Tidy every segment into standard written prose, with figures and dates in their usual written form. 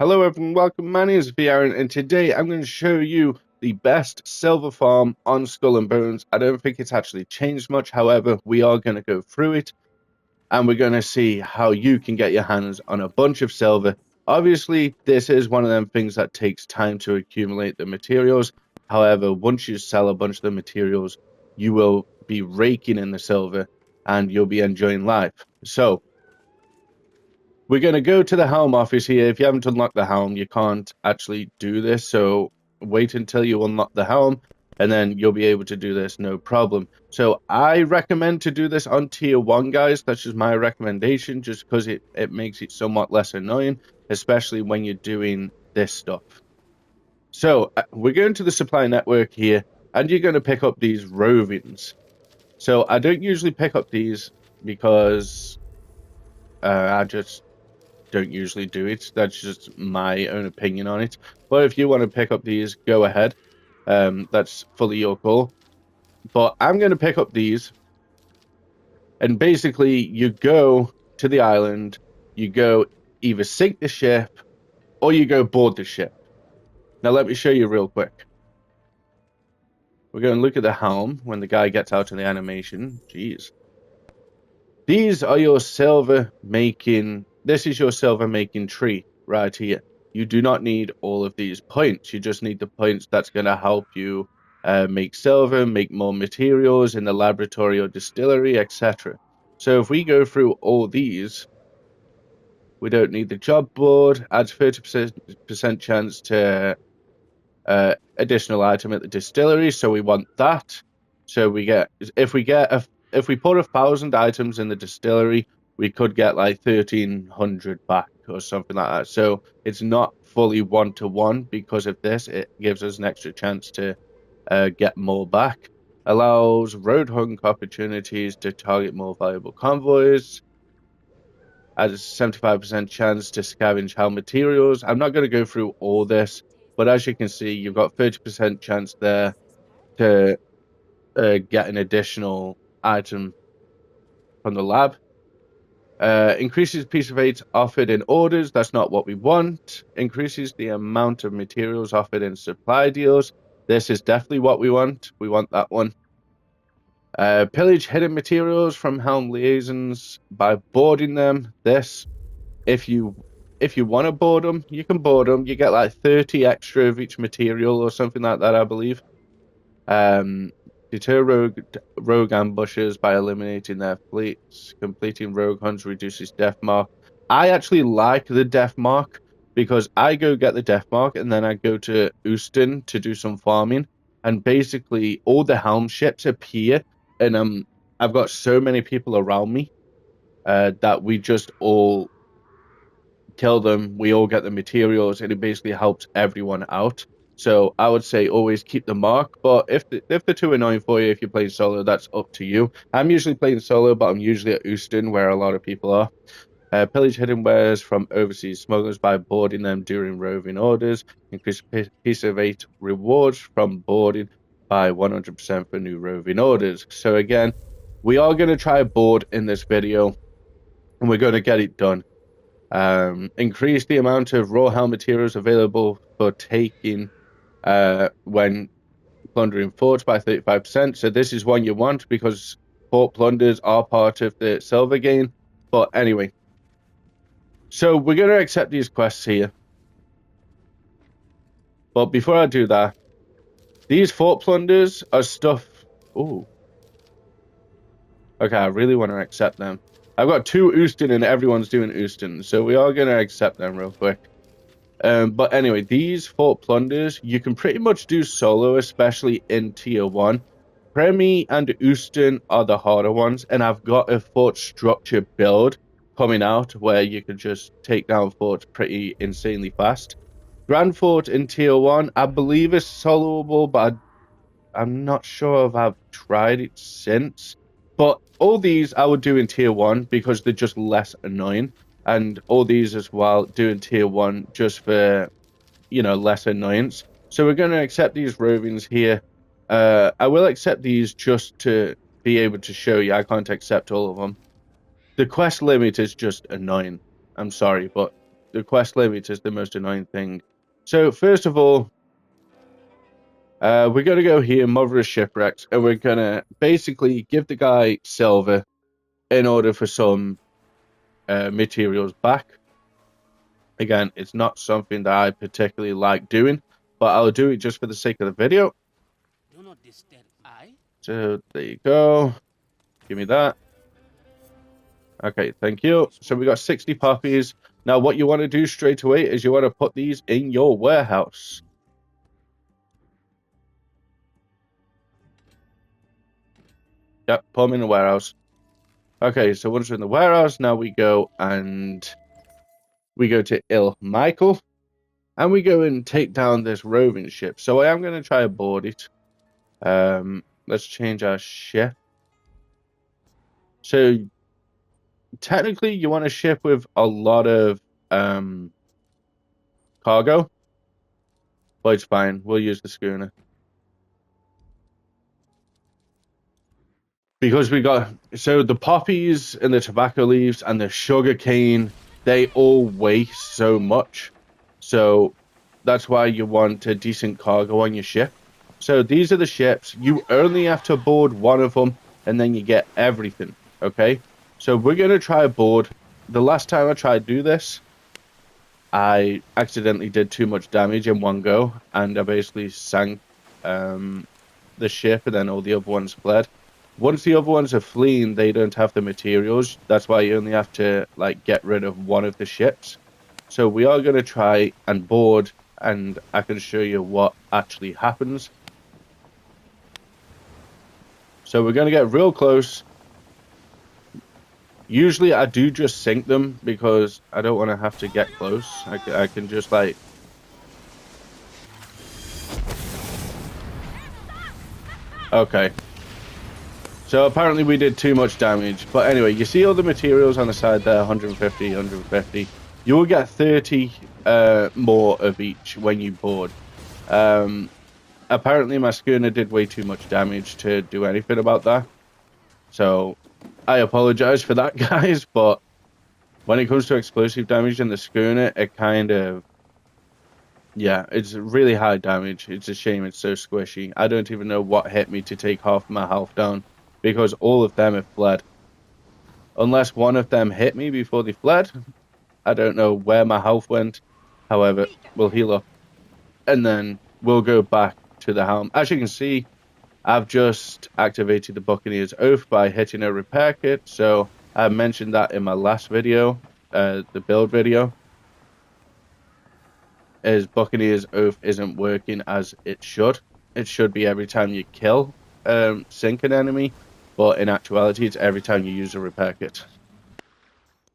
Hello everyone, welcome. My name is Aaron, and today I'm going to show you the best silver farm on Skull and Bones. I don't think it's actually changed much, however, we are going to go through it, and we're going to see how you can get your hands on a bunch of silver. Obviously, this is one of them things that takes time to accumulate the materials. However, once you sell a bunch of the materials, you will be raking in the silver, and you'll be enjoying life. So, we're going to go to the Helm office here. If you haven't unlocked the Helm, you can't actually do this. So wait until you unlock the Helm, and then you'll be able to do this, no problem. So I recommend to do this on tier 1, guys. That's just my recommendation, just because it makes it somewhat less annoying, especially when you're doing this stuff. So we're going to the supply network here, and you're going to pick up these rovings. So I don't usually pick up these because I just don't usually do it. That's just my own opinion on it. But if you want to pick up these, go ahead. That's fully your call. But I'm going to pick up these. And basically, you go to the island, you go either sink the ship, or you go board the ship. Now, let me show you real quick. We're going to look at the helm when the guy gets out of the animation. Jeez. These are your silver making... This is your silver making tree right here. You do not need all of these points. You just need the points that's going to help you make silver, make more materials in the laboratory or distillery, etc. So if we go through all these, we don't need the job board. Adds 30% chance to additional item at the distillery. So we want that. So we get, if we put 1,000 items in the distillery, we could get like 1,300 back or something like that. So it's not fully one-to-one because of this. It gives us an extra chance to get more back. Allows road hunk opportunities to target more valuable convoys. Has a 75% chance to scavenge Helm materials. I'm not going to go through all this, but as you can see, you've got 30% chance there to get an additional item from the lab. Increases piece of weight offered in orders. That's not what we want. Increases the amount of materials offered in supply deals. This is definitely what we want. We want that one. Pillage hidden materials from Helm liaisons by boarding them. This, if you want to board them, you can board them. You get like 30 extra of each material or something like that, I believe. Deter rogue ambushes by eliminating their fleets. Completing rogue hunts reduces death mark. I actually like the death mark because I go get the death mark and then I go to Houston to do some farming, and basically all the Helm ships appear, and I've got so many people around me that we just all kill them. We all get the materials, and it basically helps everyone out. So I would say always keep the mark, but if they're too annoying for you, if you're playing solo, that's up to you. I'm usually playing solo, but I'm usually at Houston, where a lot of people are. Pillage hidden wares from overseas smugglers by boarding them during roving orders. Increase piece of 8 rewards from boarding by 100% for new roving orders. So again, we are going to try a board in this video, and we're going to get it done. Increase the amount of raw Helm materials available for taking when plundering forts by 35%. So this is one you want because fort plunders are part of the silver gain. But anyway, so we're going to accept these quests here. But before I do that, these fort plunders are stuff... Ooh. Okay, I really want to accept them. I've got 2 Houston and everyone's doing Houston, so we are going to accept them real quick. But anyway, these fort plunders, you can pretty much do solo, especially in tier 1. Premi and Houston are the harder ones, and I've got a fort structure build coming out where you can just take down forts pretty insanely fast. Grand Fort in tier 1, I believe is soloable, but I'm not sure if I've tried it since. But all these I would do in tier 1 because they're just less annoying. And all these as well, do in tier 1 just for, less annoyance. So we're going to accept these rovings here. I will accept these just to be able to show you. I can't accept all of them. The quest limit is just annoying. I'm sorry, but the quest limit is the most annoying thing. So first of all, we're going to go here, Mother of Shipwrecks, and we're going to basically give the guy silver in order for some materials back. Again, it's not something that I particularly like doing, but I'll do it just for the sake of the video. Do not disturb I. So there you go. Give me that. Okay, thank you. So we got 60 poppies. Now what you want to do straight away is you want to put these in your warehouse. Yep, put them in the warehouse. Okay, so once we're in the warehouse, now we go to Il Michael, and we go and take down this roving ship. So I am going to try to board it. Let's change our ship. So technically, you want a ship with a lot of cargo, but it's fine. We'll use the schooner. Because we got, so the poppies and the tobacco leaves and the sugar cane, they all weigh so much. So that's why you want a decent cargo on your ship. So these are the ships. You only have to board one of them, and then you get everything, okay? So we're going to try board. The last time I tried to do this, I accidentally did too much damage in one go, and I basically sank the ship, and then all the other ones fled. Once the other ones are fleeing, they don't have the materials. That's why you only have to like get rid of one of the ships. So we are going to try and board, and I can show you what actually happens. So we're going to get real close. Usually I do just sink them because I don't want to have to get close. I can just like... Okay. So apparently we did too much damage. But anyway, you see all the materials on the side there, 150, 150. You will get 30 more of each when you board. Apparently my schooner did way too much damage to do anything about that. So I apologize for that, guys. But when it comes to explosive damage in the schooner, it kind of... Yeah, it's really high damage. It's a shame it's so squishy. I don't even know what hit me to take half my health down, because all of them have fled. Unless one of them hit me before they fled. I don't know where my health went. However, we'll heal up. And then we'll go back to the Helm. As you can see, I've just activated the Buccaneer's Oath by hitting a repair kit. So I mentioned that in my last video, the build video. Is Buccaneer's Oath isn't working as it should. It should be every time you kill, sink an enemy, but in actuality, it's every time you use a repair kit.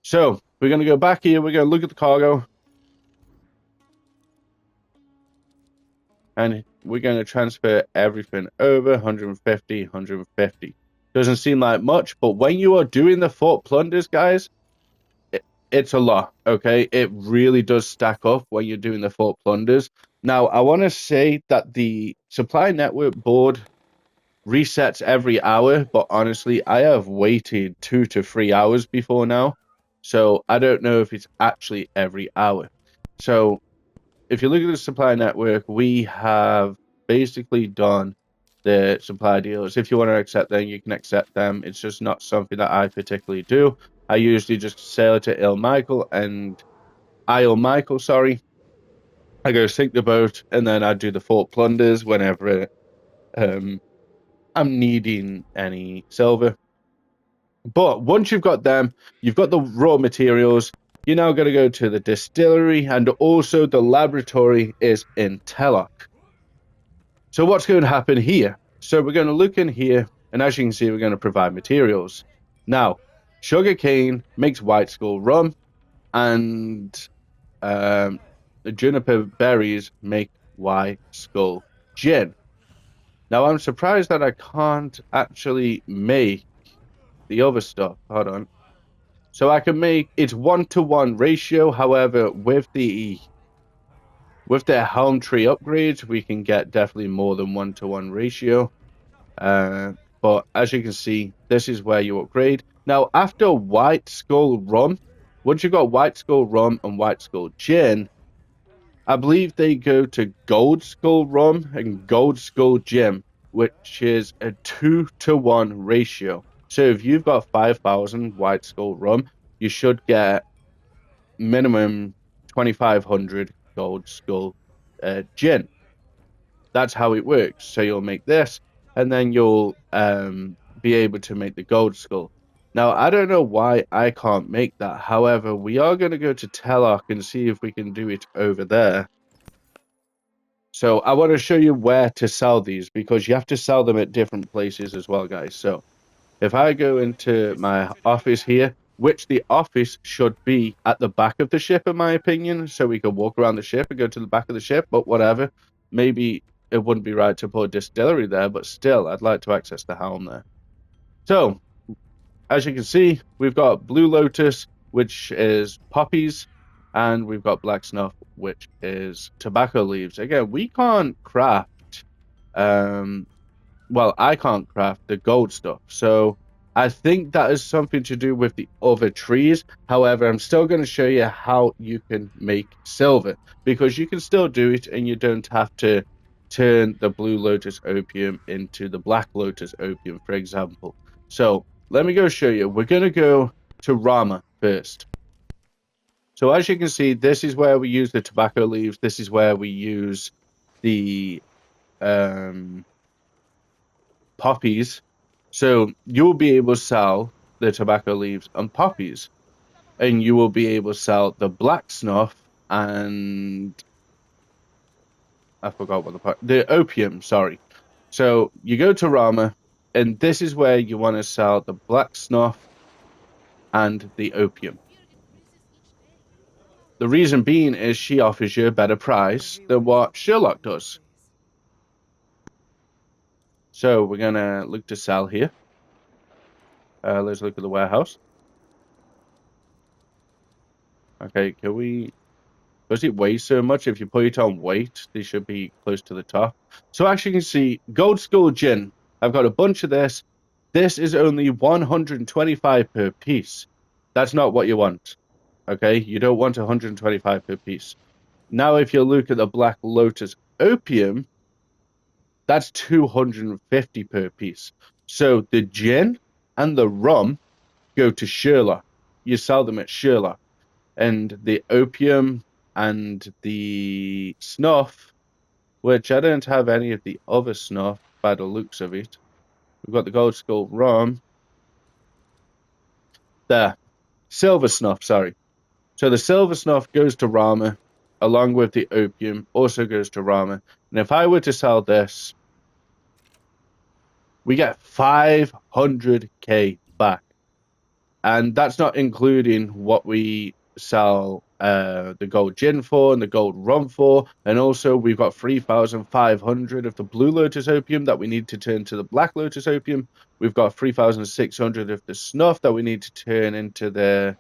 So we're going to go back here. We're going to look at the cargo, and we're going to transfer everything over 150, 150. Doesn't seem like much, but when you are doing the fort plunders, guys, it's a lot, okay? It really does stack up when you're doing the fort plunders. Now, I want to say that the supply network board resets every hour, but honestly, I have waited 2 to 3 hours before now, so I don't know if it's actually every hour. So, if you look at the supply network, we have basically done the supply deals. If you want to accept them, you can accept them. It's just not something that I particularly do. I usually just sail to Isle Michael, I go sink the boat, and then I do the fort plunders whenever I'm needing any silver. But once you've got them, you've got the raw materials, you're now going to go to the distillery, and also the laboratory is in Telloc. So what's going to happen here? So we're going to look in here, and as you can see, we're going to provide materials. Now, sugarcane makes white skull rum, and the juniper berries make white skull gin. Now, I'm surprised that I can't actually make the other stuff. Hold on. So I can make, it's 1-to-1 ratio. However, with the Helm tree upgrades, we can get definitely more than 1-to-1 ratio. But as you can see, this is where you upgrade. Now, after white skull rum, Once you've got White Skull Rum and White Skull Gin, I believe they go to Gold Skull Rum and Gold Skull Gin, which is a 2-to-1 ratio. So if you've got 5,000 White Skull Rum, you should get minimum 2,500 Gold Skull Gin. That's how it works. So you'll make this, and then you'll be able to make the Gold Skull. Now, I don't know why I can't make that. However, we are going to go to Telok and see if we can do it over there. So I want to show you where to sell these, because you have to sell them at different places as well, guys. So if I go into my office here, which the office should be at the back of the ship, in my opinion, so we could walk around the ship and go to the back of the ship, but whatever. Maybe it wouldn't be right to put a distillery there, but still, I'd like to access the Helm there. So, as you can see, we've got Blue Lotus, which is poppies, and we've got Black Snuff, which is tobacco leaves. Again, we can't craft, well, I can't craft the gold stuff, so I think that is something to do with the other trees. However, I'm still going to show you how you can make silver, because you can still do it and you don't have to turn the Blue Lotus opium into the Black Lotus opium, for example. So let me go show you. We're going to go to Rama first. So as you can see, this is where we use the tobacco leaves. This is where we use the poppies. So you'll be able to sell the tobacco leaves and poppies, and you will be able to sell the black snuff and I forgot what the opium, sorry. So you go to Rama, and this is where you want to sell the black snuff and the opium. The reason being is she offers you a better price than what Sherlock does. So we're going to look to sell here. Let's look at the warehouse. Okay, can we... Does it weigh so much? If you put it on weight, they should be close to the top. So actually you can see Gold Skull Gin. I've got a bunch of this. This is only 125 per piece. That's not what you want. Okay, you don't want 125 per piece. Now if you look at the Black Lotus Opium, that's 250 per piece. So the gin and the rum go to Sherlock. You sell them at Sherlock. And the opium and the snuff, which I don't have any of the other snuff by the looks of it. We've got the Gold Skull rum. There. Silver snuff, sorry. So the silver snuff goes to Rama, along with the opium, also goes to Rama. And if I were to sell this, we get 500k back. And that's not including what we sell the gold gin for and the gold rum for. And also we've got 3,500 of the Blue Lotus opium that we need to turn to the Black Lotus opium. We've got 3,600 of the snuff that we need to turn into the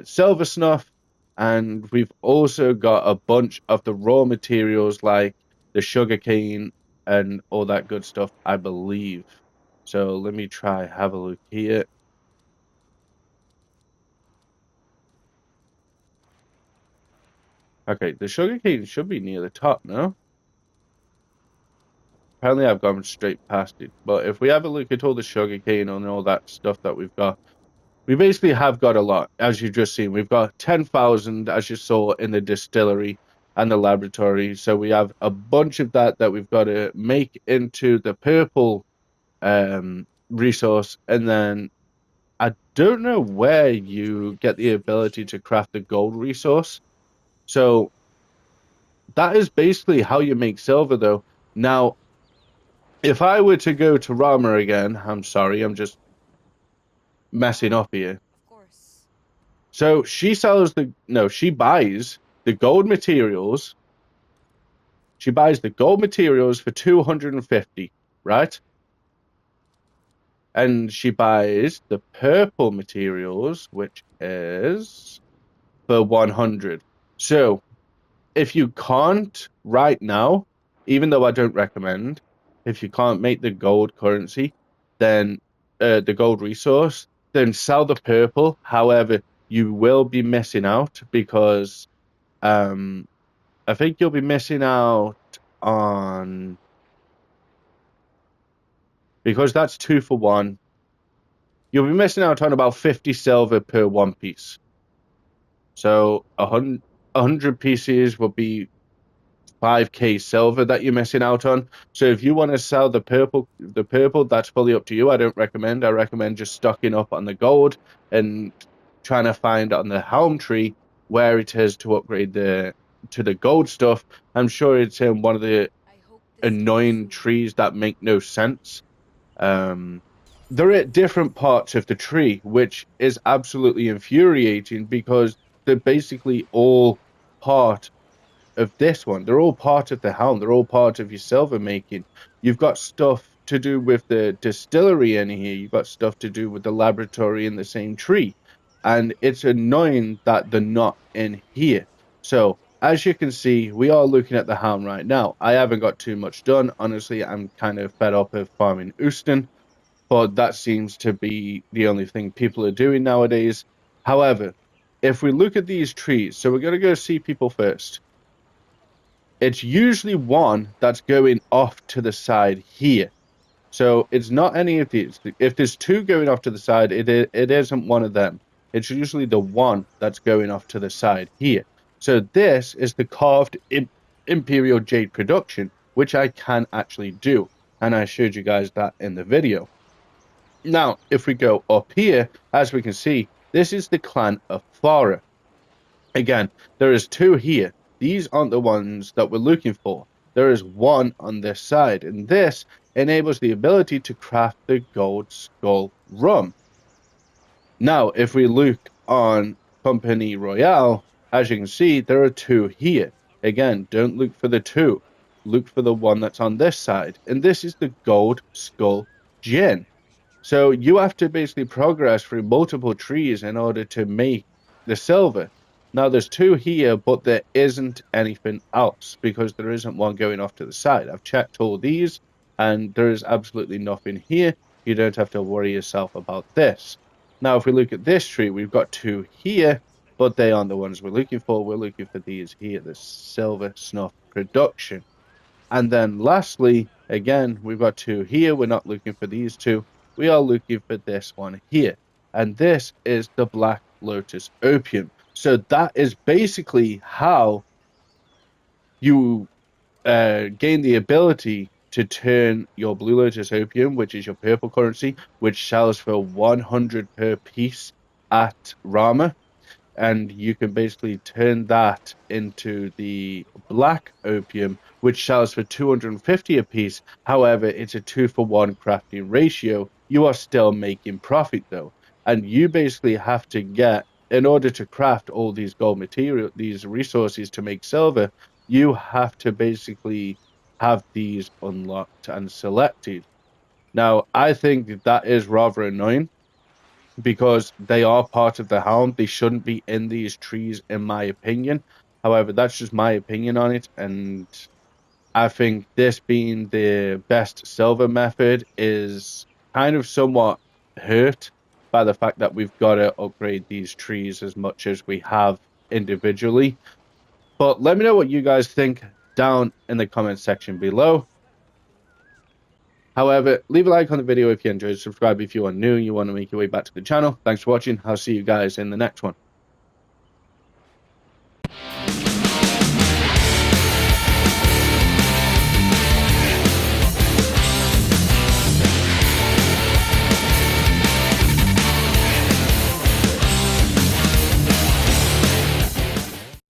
silver snuff. And we've also got a bunch of the raw materials like the sugarcane and all that good stuff, I believe. So let me have a look here. Okay, the sugarcane should be near the top, no? Apparently I've gone straight past it. But if we have a look at all the sugarcane and all that stuff that we've got, we basically have got a lot, as you've just seen. We've got 10,000, as you saw, in the distillery and the laboratory. So we have a bunch of that we've got to make into the purple resource. And then I don't know where you get the ability to craft the gold resource. So that is basically how you make silver, though. Now, if I were to go to Rama again, I'm sorry, I'm just messing up here. Of course. So she buys the gold materials. She buys the gold materials for 250, right? And she buys the purple materials, which is for 100. So if you can't right now, even though I don't recommend, if you can't make the gold currency, then the gold resource, then sell the purple. However, you will be missing out because I think you'll be missing out on, because that's 2 for 1. You'll be missing out on about 50 silver per one piece. So 100 pieces will be 5k silver that you're missing out on. So if you want to sell the purple, that's fully up to you. I don't recommend. I recommend just stocking up on the gold and trying to find on the Helm tree where it is to upgrade to the gold stuff. I'm sure it's in one of the annoying trees that make no sense. They're at different parts of the tree, which is absolutely infuriating because they're basically all part of this one. They're all part of the helm. They're all part of your silver making. You've got stuff to do with the distillery in here. You've got stuff to do with the laboratory in the same tree. And it's annoying that they're not in here. So as you can see, we are looking at the helm right now. I haven't got too much done. Honestly, I'm kind of fed up of farming Houston, but that seems to be the only thing people are doing nowadays. However, if we look at these trees, so we're going to go see people first. It's usually one that's going off to the side here. So it's not any of these. If there's 2 going off to the side, it isn't one of them. It's usually the one that's going off to the side here. So this is the carved Imperial Jade production, which I can actually do. And I showed you guys that in the video. Now, if we go up here, as we can see, this is the clan of Farah. Again, there is 2 here. These aren't the ones that we're looking for. There is 1 on this side, and this enables the ability to craft the Gold Skull rum. Now, if we look on Company Royale, as you can see, there are 2 here. Again, don't look for the 2. Look for the one that's on this side, and this is the Gold Skull Gin. So you have to basically progress through multiple trees in order to make the silver. Now there's 2 here, but there isn't anything else because there isn't one going off to the side. I've checked all these and there is absolutely nothing here. You don't have to worry yourself about this. Now if we look at this tree, we've got 2 here, but they aren't the ones we're looking for. We're looking for these here, the silver snuff production. And then lastly, again, we've got 2 here. We're not looking for these 2. We are looking for this one here. And this is the Black Lotus Opium. So that is basically how you gain the ability to turn your Blue Lotus Opium, which is your purple currency, which sells for 100 per piece at Rama. And you can basically turn that into the black opium, which sells for 250 a piece. However, it's a 2-for-1 crafting ratio. You are still making profit though. And you basically have to get, in order to craft all these gold material, these resources to make silver, you have to basically have these unlocked and selected. Now, I think that is rather annoying, because they are part of the helm. They shouldn't be in these trees, in my opinion. However, that's just my opinion on it, and I think this being the best silver method is kind of somewhat hurt by the fact that we've got to upgrade these trees as much as we have individually. But let me know what you guys think down in the comment section below. However, leave a like on the video if you enjoyed, subscribe if you are new and you want to make your way back to the channel. Thanks for watching. I'll see you guys in the next one.